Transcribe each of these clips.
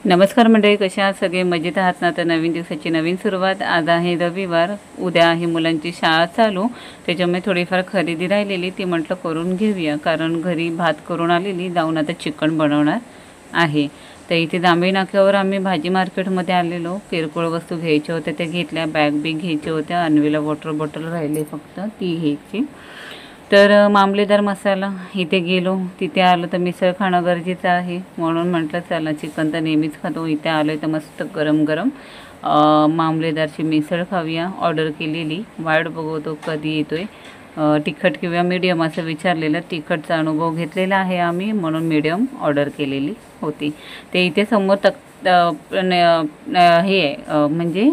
नमस्कार मंडळी, कशा आहात सगळे? मजेत आहात ना? तर नवीन दिवसाची नवीन सुरुवात. आज आहे रविवार, उद्या आहे मुलांची शाळा चालू. त्याच्यामुळे थोडीफार खरेदी राहिलेली ती म्हटलं करून घेऊया, कारण घरी भात करून आलेली, जाऊन आता चिकन बनवणार आहे. तर इथे दांबे नाक्यावर आम्ही भाजी मार्केटमध्ये आलेलो. किरकोळ वस्तू घ्यायच्या होत्या त्या घेतल्या, बॅग बी घ्यायच्या होत्या, अन्वीला वॉटर बॉटल राहिले फक्त ती घ्यायची. तर मामलेदार मसाला इथे गेलो, तिथे आलो तर मिसळ खाणं गरजेचं आहे, म्हणून म्हटलं चला चिकन तर नेहमीच खातो, इथे आलो आहे तर मस्त गरम गरम मामलेदारची मिसळ खाऊया. ऑर्डर केलेली, वाट बघतो कधी येतोय. तिखट किंवा मीडियम असं विचारलेलं, तिखटचा अनुभव घेतलेला आहे आम्ही, म्हणून मीडियम ऑर्डर केलेली होती. ते इथे समोर हे म्हणजे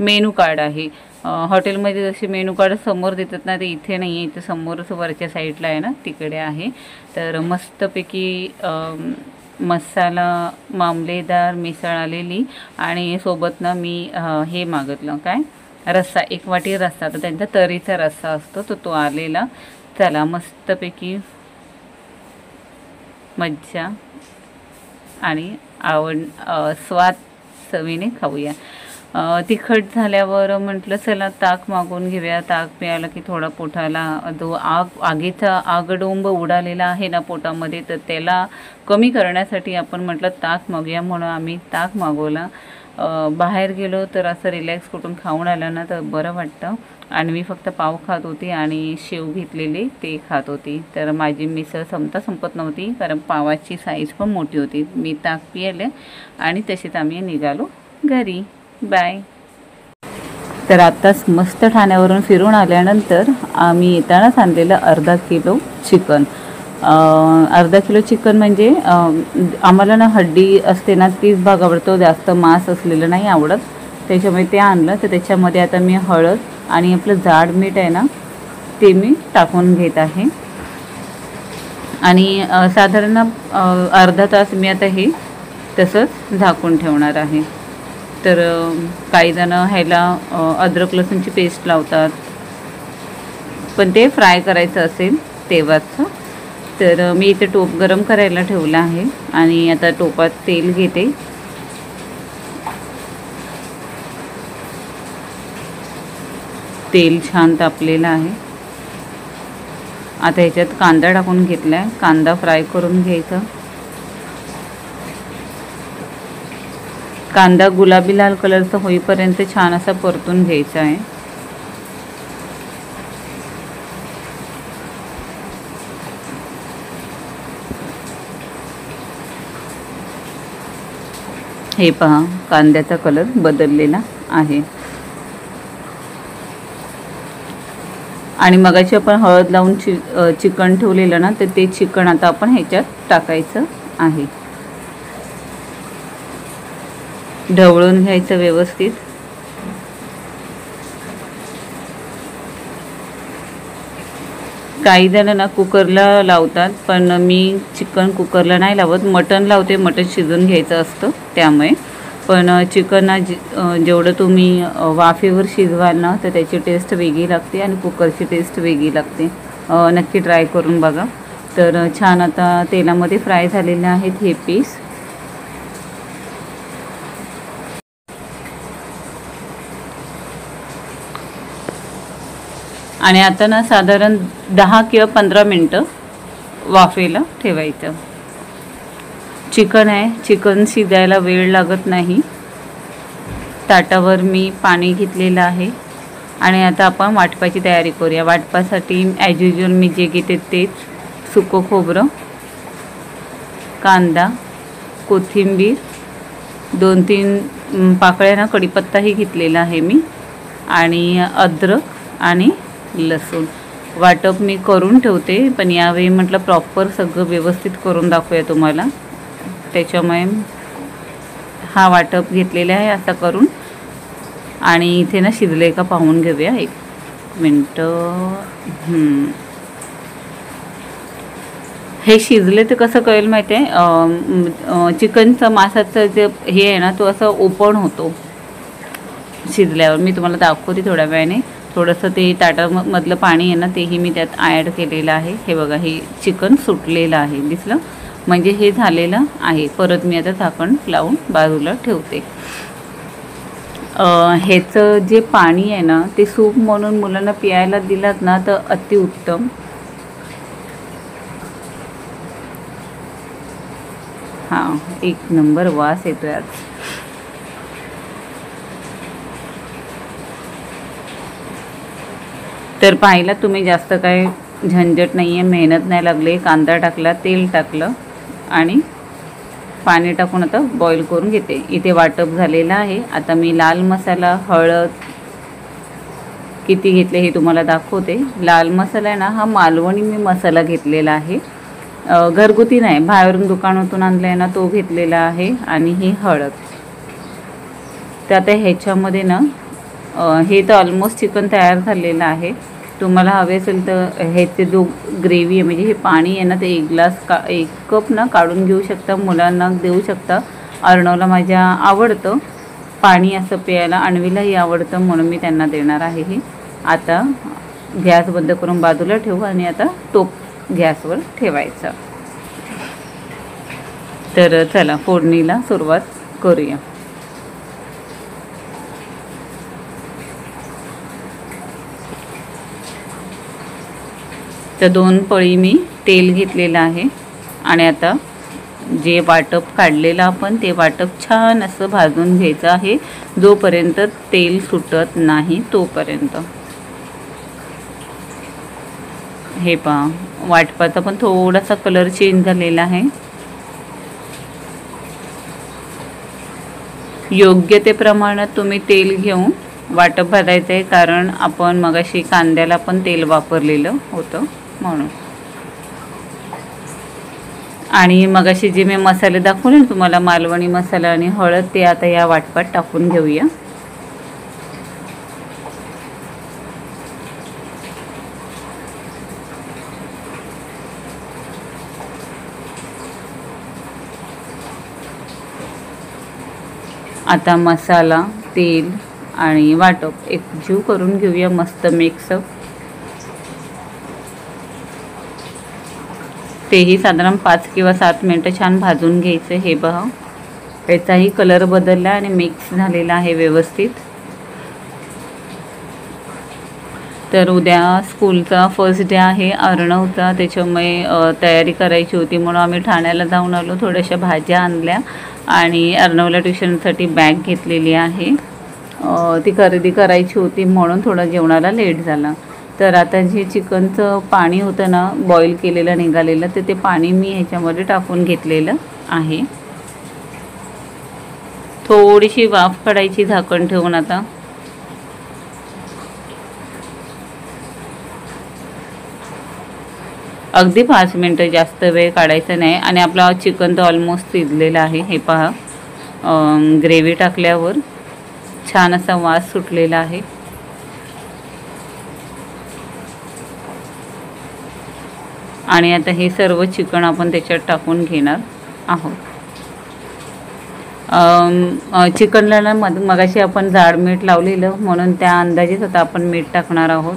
मेनू कार्ड आहे. हॉटेलमध्ये जसे मेनू कार्ड समोर देतात ना, ते इथे नाही आहे, इथे समोरच वरच्या साईडला आहे ना, तिकडे आहे. तर मस्तपैकी मसाला मामलेदार मिसळ आलेली, आणि सोबत ना मी हे मागितलं, काय रस्सा, 1 वाटी रस्सा. तर त्यांचा तरीचा रस्सा असतो तो आलेला. चला मस्तपैकी मज्जा आणि स्वाद चवीने खाऊया. तिखट झाल्यावर म्हटलं चला ताक मागून घेऊया. ताक प्यायला की थोडा पोटाला जो आगीचा आगडोंब उडालेला आहे ना पोटामध्ये, तर त्याला कमी करण्यासाठी आपण म्हटलं ताक मागूया, म्हणून आम्ही ताक मागवला. बाहेर गेलो तर असं रिलॅक्स कुठून खाऊन आलं ना तर बरं वाटतं. आणि मी फक्त पाव खात होती आणि शेव घेतलेली ते खात होती. तर माझी मिसळ संपत नव्हती, कारण पावाची साईज पण मोठी होती. मी ताक पिले आणि तसेच आम्ही निघालो घरी. बाय. तर आत्ताच मस्त ठाण्यावरून फिरून आल्यानंतर आम्ही येतानाच आणलेलं अर्धा किलो चिकन. अर्धा किलो चिकन म्हणजे आम्हाला ना हड्डी असते ना तीच भाग आवडतो, जास्त मांस असलेलं नाही आवडत, त्याच्यामुळे ते आणलं. तर त्याच्यामध्ये आता मी हळद आणि आपलं जाड मीठ आहे ना ते मी टाकून घेत आहे. आणि साधारण अर्धा तास मी आता हे तसंच झाकून ठेवणार आहे. तर काही जण ह्याला अद्रक लसूणची पेस्ट लावतात, पण ते फ्राय करायचं असेल तेव्हाच. तर मी इथे टोप गरम करायला ठेवला आहे आणि आता टोपात तेल घेते. तेल छान तापलेलं आहे. आता ह्याच्यात कांदा टाकून घेतला आहे, कांदा फ्राय करून घ्यायचा. कांदा गुलाबी लाल कलरचा होईपर्यंत छान असा परतून घ्यायचा आहे. हे पहा, कांद्याचा कलर बदललेला आहे. आणि मगाशी आपण हळद लावून चिकन ठेवलेलं ना, तर ते चिकन आता आपण ह्याच्यात टाकायचं आहे. ढवळून घ्यायचं व्यवस्थित. काही जण ना कुकरला लावतात, पण मी चिकन कुकरला नाही लावत, मटण लावते. मटण शिजून घ्यायचं असतं त्यामुळे. पण चिकन ना जेवढं तुम्ही वाफेवर शिजवाल ना तर त्याची टेस्ट वेगळी लागते आणि कुकरची टेस्ट वेगळी लागते. नक्की ट्राय करून बघा. तर छान आता तेलामध्ये फ्राय झालेले आहेत हे पीस. आणि आता ना साधारण 10 किंवा 15 मिनटं वाफेला ठेवायचं. चिकन आहे, चिकन शिजायला वेळ लागत नाही. ताटावर मी पाणी घेतलेलं आहे आणि आता आपण वाटपाची तयारी करूया. वाटपासाठी ॲज युजल मी जे घेते तेच: सुकं खोबरं, कांदा, कोथिंबीर, 2-3 पाकळ्या ना कढीपत्ताही घेतलेला आहे मी, आणि अद्रक आणि लसूण. वाटप मी करून ठेवते, पण यावेळी म्हटलं प्रॉपर सगळं व्यवस्थित करून दाखवूया तुम्हाला, त्याच्यामुळे हा वाटप घेतलेला आहे असा करून. आणि इथे ना शिजले का पाहून घेऊया. 1 मिनटं. हे शिजले तर कसं कळेल माहिती आहे? चिकनचं मांसाचं जे हे आहे ना तो असं ओपन होतो शिजल्यावर. मी तुम्हाला दाखवते थोड्या वेळाने. थोडंसं ते ताटामधलं पाणी आहे ना तेही मी त्यात ॲड केलेलं आहे. हे बघा, हे चिकन सुटलेलं आहे, दिसलं. म्हणजे हे झालेलं आहे. परत मी आता झाकण लावून बाजूला ठेवते. ह्याचं जे पाणी आहे ना ते सूप म्हणून मुलांना प्यायला दिलात ना तर अतिउत्तम. हां, एक नंबर वास येतोय आज. तर पाहिला तुम्ही, जास्त काय झंझट नाही आहे, मेहनत नाही लागली. कांदा टाकला, तेल टाकलं आणि पाणी टाकून आता बॉईल करून घेते. इथे वाटप झालेलं आहे. आता मी लाल मसाला, हळद किती घेतले हे तुम्हाला दाखवते. लाल मसाला आहे ना हा मालवणी मी मसाला घेतलेला आहे, घरगुती नाही, बाहेरून दुकानातून आणला आहे ना तो घेतलेला आहे. आणि ही हळद. तर आता ह्याच्यामध्ये ना हे तर ऑलमोस्ट चिकन तयार झालेलं आहे. तुम्हाला हवे असेल तर ह्याचे जो ग्रेव्ही आहे म्हणजे हे पाणी आहे ना ते एक कप ना काढून घेऊ शकता, मुलांना देऊ शकता. अर्णवला माझ्या आवडतं पाणी असं प्यायला, अन्वीलाही आवडतं, म्हणून मी त्यांना देणार आहे हे. आता गॅस बंद करून बाजूला ठेवू आणि आता टोप गॅसवर ठेवायचा. तर चला फोडणीला सुरुवात करूया. तर 2 पळी मी तेल घेतलेलं आहे आणि आता जे वाटप काढलेलं आपण ते वाटप छान असं भाजून घ्यायचं आहे, जोपर्यंत तेल सुटत नाही तोपर्यंत. हे पहा, वाटपाचा पण थोडासा कलर चेंज झालेला आहे. योग्य ते प्रमाणात तुम्ही तेल घेऊन वाटप भाजायचं आहे, कारण आपण मगाशी कांद्याला पण तेल वापरलेलं होतं म्हणून. आणि मगाशी जे मी मसाले दाखवले ना तुम्हाला, मालवणी मसाला आणि हळद, ते आता या वाटपात टाकून घेऊया. आता मसाला, तेल आणि वाटप एकजीव करून घेऊया, मस्त मिक्स. तेही साधारण 5 किंवा 7 मिनटं छान भाजून घ्यायचं. हे पहा, याचाही कलर बदलला आणि मिक्स झालेला आहे व्यवस्थित. तर उद्या स्कूलचा फर्स्ट डे आहे अर्णवचा, त्याच्यामुळे तयारी करायची होती म्हणून आम्ही ठाण्याला जाऊन आलो. थोड्याशा भाज्या आणल्या आणि अर्णवला ट्युशनसाठी बॅग घेतलेली आहे. ती खरेदी करायची होती म्हणून थोडा जेवणाला लेट झाला. तर आता जे चिकनचं पाणी होतं ना बॉईल केलेलं निघालेलं, तर ते पाणी मी ह्याच्यामध्ये टाकून घेतलेलं आहे. थोडीशी वाफ काढायची झाकण ठेवून. आता अगदी 5 मिनटं, जास्त वेळ काढायचा नाही. आणि आपला चिकन तर ऑलमोस्ट शिजलेला आहे. हे पहा, ग्रेव्ही टाकल्यावर छान असा वास सुटलेला आहे. आणि आता हे सर्व चिकन आपण त्याच्यात टाकून घेणार आहोत. चिकनला ना मगाशी आपण जाड मीठ लावलेलं म्हणून त्या अंदाजेच आता आपण मीठ टाकणार आहोत.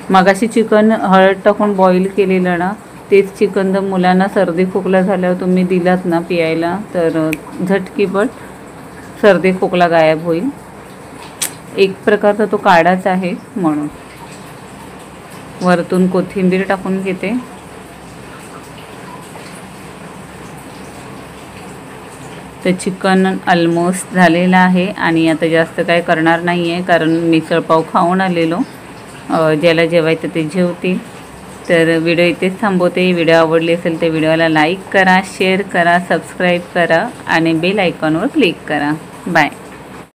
मगाशी चिकन हळद टाकून बॉईल केलेलं ना तेच चिकन जर मुलांना सर्दी खोकला झाल्यावर तुम्ही दिलात ना प्यायला तर झटकीपट सर्दी खोकला गायब होईल. एक प्रकारचा तो काढाच आहे म्हणून. वरतून कोथिंबीर टाकून घेते. तर चिकन ऑलमोस्ट झालेलं आहे आणि आता जास्त काय करणार नाही आहे, कारण मिसळपाव खाऊन आलेलो. ज्याला जेवायचं ते जेवतील. तर व्हिडिओ इथेच थांबवते. व्हिडिओ आवडली असेल तर व्हिडिओला लाईक करा, शेअर करा, सबस्क्राईब करा आणि बेल आयकॉनवर क्लिक करा. बाय.